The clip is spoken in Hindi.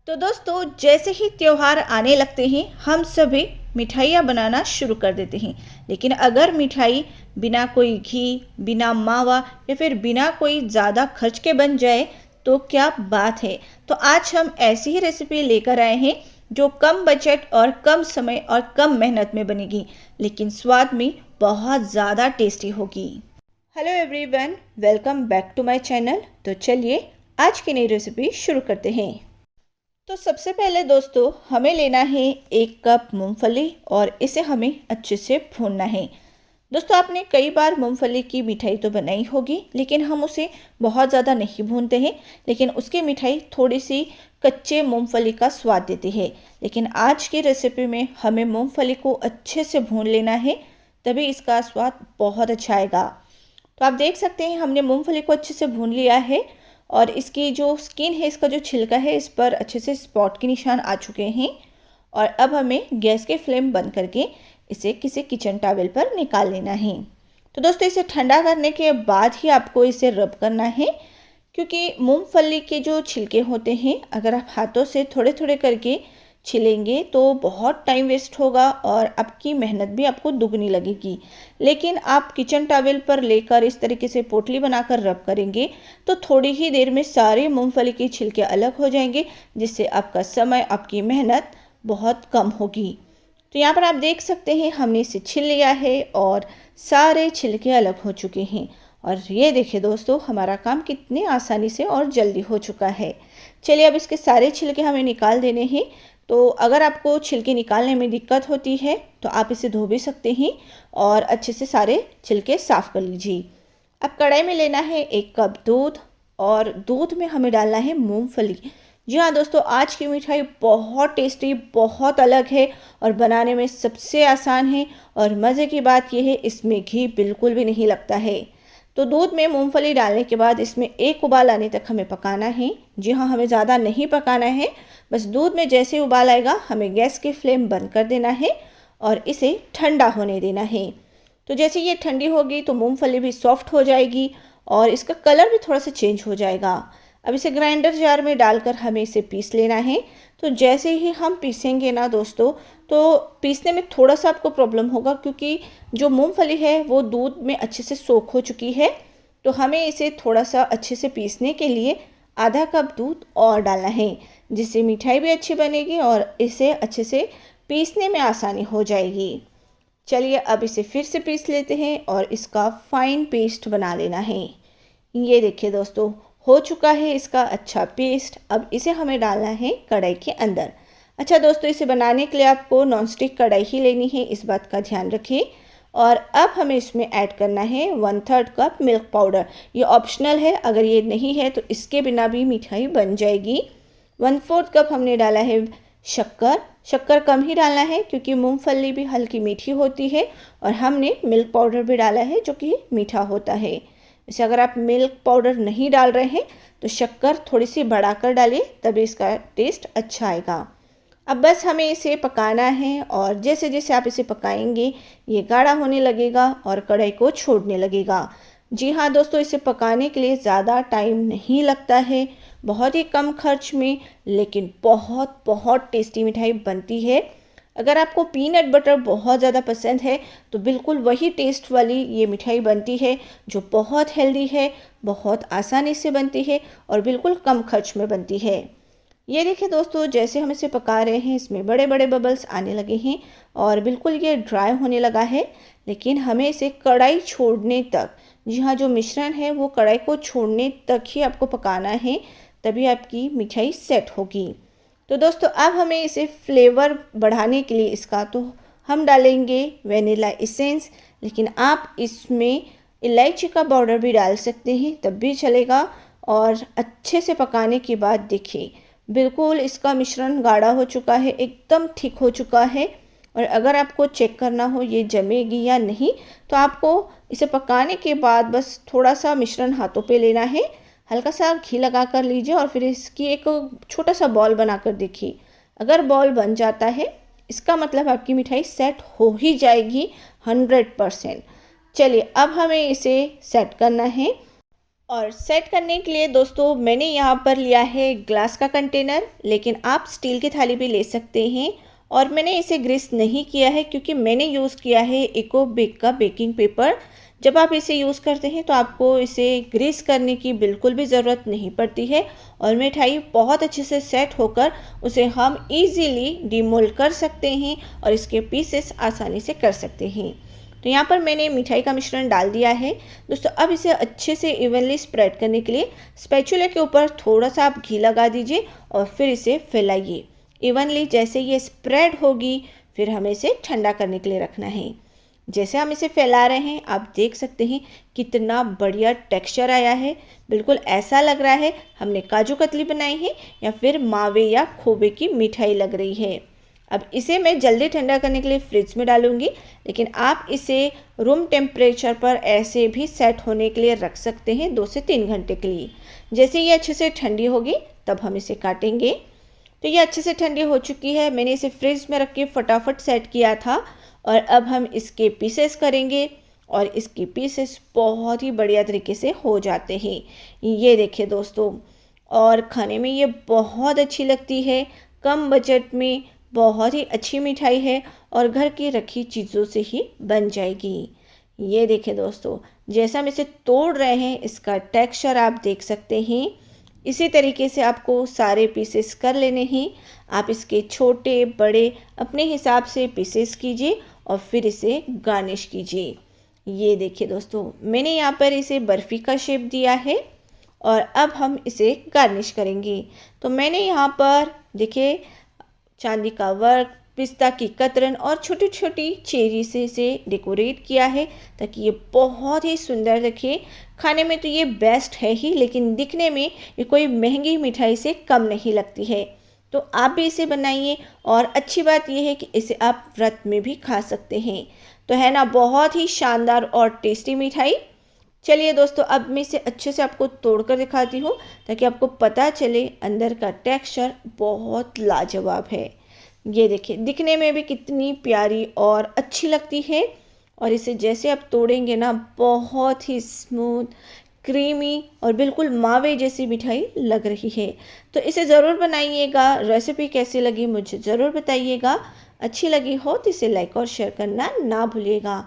तो दोस्तों, जैसे ही त्योहार आने लगते हैं हम सभी मिठाइयाँ बनाना शुरू कर देते हैं। लेकिन अगर मिठाई बिना कोई घी, बिना मावा या फिर बिना कोई ज़्यादा खर्च के बन जाए तो क्या बात है। तो आज हम ऐसी ही रेसिपी लेकर आए हैं जो कम बजट और कम समय और कम मेहनत में बनेगी, लेकिन स्वाद में बहुत ज़्यादा टेस्टी होगी। Hello everyone, welcome back to my channel. तो चलिए आज की नई रेसिपी शुरू करते हैं। तो सबसे पहले दोस्तों हमें लेना है 1 कप मूंगफली और इसे हमें अच्छे से भूनना है। दोस्तों, आपने कई बार मूंगफली की मिठाई तो बनाई होगी, लेकिन हम उसे बहुत ज़्यादा नहीं भूनते हैं, लेकिन उसकी मिठाई थोड़ी सी कच्चे मूंगफली का स्वाद देती है। लेकिन आज की रेसिपी में हमें मूंगफली को अच्छे से भून लेना है, तभी इसका स्वाद बहुत अच्छा आएगा। तो आप देख सकते हैं हमने मूंगफली को अच्छे से भून लिया है और इसकी जो स्किन है, इसका जो छिलका है, इस पर अच्छे से स्पॉट के निशान आ चुके हैं। और अब हमें गैस के फ्लेम बंद करके इसे किसी किचन टॉवेल पर निकाल लेना है। तो दोस्तों, इसे ठंडा करने के बाद ही आपको इसे रब करना है, क्योंकि मूंगफली के जो छिलके होते हैं अगर आप हाथों से थोड़े थोड़े करके छिलेंगे तो बहुत टाइम वेस्ट होगा और आपकी मेहनत भी आपको दुगनी लगेगी। लेकिन आप किचन टॉवेल पर लेकर इस तरीके से पोटली बनाकर रब करेंगे तो थोड़ी ही देर में सारे मूंगफली के छिलके अलग हो जाएंगे, जिससे आपका समय, आपकी मेहनत बहुत कम होगी। तो यहाँ पर आप देख सकते हैं हमने इसे छिल लिया है और सारे छिलके अलग हो चुके हैं। और ये देखिए दोस्तों, हमारा काम कितने आसानी से और जल्दी हो चुका है। चलिए अब इसके सारे छिलके हमें निकाल देने हैं। तो अगर आपको छिलके निकालने में दिक्कत होती है तो आप इसे धो भी सकते हैं और अच्छे से सारे छिलके साफ़ कर लीजिए। अब कढ़ाई में लेना है 1 कप दूध और दूध में हमें डालना है मूंगफली। जी हाँ दोस्तों, आज की मिठाई बहुत टेस्टी, बहुत अलग है और बनाने में सबसे आसान है। और मज़े की बात यह है, इसमें घी बिल्कुल भी नहीं लगता है। तो दूध में मूंगफली डालने के बाद इसमें एक उबाल आने तक हमें पकाना है। जी हाँ, हमें ज़्यादा नहीं पकाना है, बस दूध में जैसे उबाल आएगा हमें गैस की फ्लेम बंद कर देना है और इसे ठंडा होने देना है। तो जैसे ये ठंडी होगी तो मूंगफली भी सॉफ्ट हो जाएगी और इसका कलर भी थोड़ा सा चेंज हो जाएगा। अब इसे ग्राइंडर जार में डालकर हमें इसे पीस लेना है। तो जैसे ही हम पीसेंगे ना दोस्तों, तो पीसने में थोड़ा सा आपको प्रॉब्लम होगा, क्योंकि जो मूंगफली है वो दूध में अच्छे से सोख हो चुकी है। तो हमें इसे थोड़ा सा अच्छे से पीसने के लिए आधा कप दूध और डालना है, जिससे मिठाई भी अच्छी बनेगी और इसे अच्छे से पीसने में आसानी हो जाएगी। चलिए अब इसे फिर से पीस लेते हैं और इसका फाइन पेस्ट बना लेना है। ये देखिए दोस्तों, हो चुका है इसका अच्छा पेस्ट। अब इसे हमें डालना है कढ़ाई के अंदर। अच्छा दोस्तों, इसे बनाने के लिए आपको नॉनस्टिक कढ़ाई ही लेनी है, इस बात का ध्यान रखिए। और अब हमें इसमें ऐड करना है 1/3 कप मिल्क पाउडर। ये ऑप्शनल है, अगर ये नहीं है तो इसके बिना भी मिठाई बन जाएगी। 1/4 कप हमने डाला है शक्कर। शक्कर कम ही डालना है क्योंकि मूंगफली भी हल्की मीठी होती है और हमने मिल्क पाउडर भी डाला है जो कि मीठा होता है। जैसे अगर आप मिल्क पाउडर नहीं डाल रहे हैं तो शक्कर थोड़ी सी बढ़ाकर डालिए, तभी इसका टेस्ट अच्छा आएगा। अब बस हमें इसे पकाना है और जैसे जैसे आप इसे पकाएंगे ये गाढ़ा होने लगेगा और कढ़ाई को छोड़ने लगेगा। जी हाँ दोस्तों, इसे पकाने के लिए ज़्यादा टाइम नहीं लगता है, बहुत ही कम खर्च में, लेकिन बहुत बहुत टेस्टी मिठाई बनती है। अगर आपको पीनट बटर बहुत ज़्यादा पसंद है तो बिल्कुल वही टेस्ट वाली ये मिठाई बनती है, जो बहुत हेल्दी है, बहुत आसानी से बनती है और बिल्कुल कम खर्च में बनती है। ये देखिए दोस्तों, जैसे हम इसे पका रहे हैं इसमें बड़े बड़े बबल्स आने लगे हैं और बिल्कुल ये ड्राई होने लगा है। लेकिन हमें इसे कढ़ाई छोड़ने तक, जी हाँ, जो मिश्रण है वो कढ़ाई को छोड़ने तक ही आपको पकाना है, तभी आपकी मिठाई सेट होगी। तो दोस्तों, अब हमें इसे फ्लेवर बढ़ाने के लिए इसका तो हम डालेंगे वेनिला एसेंस, लेकिन आप इसमें इलायची का पाउडर भी डाल सकते हैं, तब भी चलेगा। और अच्छे से पकाने के बाद देखिए बिल्कुल इसका मिश्रण गाढ़ा हो चुका है, एकदम थिक हो चुका है। और अगर आपको चेक करना हो ये जमेगी या नहीं, तो आपको इसे पकाने के बाद बस थोड़ा सा मिश्रण हाथों पे लेना है, हल्का सा घी लगा कर लीजिए और फिर इसकी एक छोटा सा बॉल बनाकर देखिए। अगर बॉल बन जाता है इसका मतलब आपकी मिठाई सेट हो ही जाएगी 100%। चलिए अब हमें इसे सेट करना है। और सेट करने के लिए दोस्तों मैंने यहाँ पर लिया है ग्लास का कंटेनर, लेकिन आप स्टील की थाली भी ले सकते हैं। और मैंने इसे ग्रीस नहीं किया है क्योंकि मैंने यूज़ किया है इको बेक का बेकिंग पेपर। जब आप इसे यूज़ करते हैं तो आपको इसे ग्रीस करने की बिल्कुल भी ज़रूरत नहीं पड़ती है और मिठाई बहुत अच्छे से सेट होकर उसे हम इजीली डिमोल्ड कर सकते हैं और इसके पीसेस आसानी से कर सकते हैं। तो यहाँ पर मैंने मिठाई का मिश्रण डाल दिया है दोस्तों। अब इसे अच्छे से इवनली स्प्रेड करने के लिए स्पैचुला के ऊपर थोड़ा सा आप घी लगा दीजिए और फिर इसे फैलाइए इवनली। जैसे ये स्प्रेड होगी फिर हमें इसे ठंडा करने के लिए रखना है। जैसे हम इसे फैला रहे हैं आप देख सकते हैं कितना बढ़िया टेक्सचर आया है। बिल्कुल ऐसा लग रहा है हमने काजू कतली बनाई है या फिर मावे या खोबे की मिठाई लग रही है। अब इसे मैं जल्दी ठंडा करने के लिए फ्रिज में डालूंगी, लेकिन आप इसे रूम टेम्परेचर पर ऐसे भी सेट होने के लिए रख सकते हैं 2 से 3 घंटे के लिए। जैसे ये अच्छे से ठंडी होगी तब हम इसे काटेंगे। तो ये अच्छे से ठंडी हो चुकी है, मैंने इसे फ्रिज में रख के फटाफट सेट किया था। और अब हम इसके पीसेस करेंगे और इसके पीसेस बहुत ही बढ़िया तरीके से हो जाते हैं। ये देखिए दोस्तों, और खाने में ये बहुत अच्छी लगती है। कम बजट में बहुत ही अच्छी मिठाई है और घर की रखी चीज़ों से ही बन जाएगी। ये देखिए दोस्तों, जैसा हम इसे तोड़ रहे हैं इसका टेक्सचर आप देख सकते हैं। इसी तरीके से आपको सारे पीसेस कर लेने हैं। आप इसके छोटे बड़े अपने हिसाब से पीसेस कीजिए और फिर इसे गार्निश कीजिए। ये देखिए दोस्तों, मैंने यहाँ पर इसे बर्फ़ी का शेप दिया है और अब हम इसे गार्निश करेंगे। तो मैंने यहाँ पर देखिए चांदी का वर्क, पिस्ता की कतरन और छोटी छोटी चेरी से इसे डेकोरेट किया है ताकि ये बहुत ही सुंदर दिखे। खाने में तो ये बेस्ट है ही, लेकिन दिखने में ये कोई महंगी मिठाई से कम नहीं लगती है। तो आप भी इसे बनाइए और अच्छी बात यह है कि इसे आप व्रत में भी खा सकते हैं। तो है ना बहुत ही शानदार और टेस्टी मिठाई। चलिए दोस्तों, अब मैं इसे अच्छे से आपको तोड़ कर दिखाती हूँ ताकि आपको पता चले अंदर का टेक्सचर बहुत लाजवाब है। ये देखिए दिखने में भी कितनी प्यारी और अच्छी लगती है और इसे जैसे आप तोड़ेंगे ना बहुत ही स्मूथ, क्रीमी और बिल्कुल मावे जैसी मिठाई लग रही है। तो इसे ज़रूर बनाइएगा। रेसिपी कैसी लगी मुझे ज़रूर बताइएगा। अच्छी लगी हो तो इसे लाइक और शेयर करना ना भूलिएगा।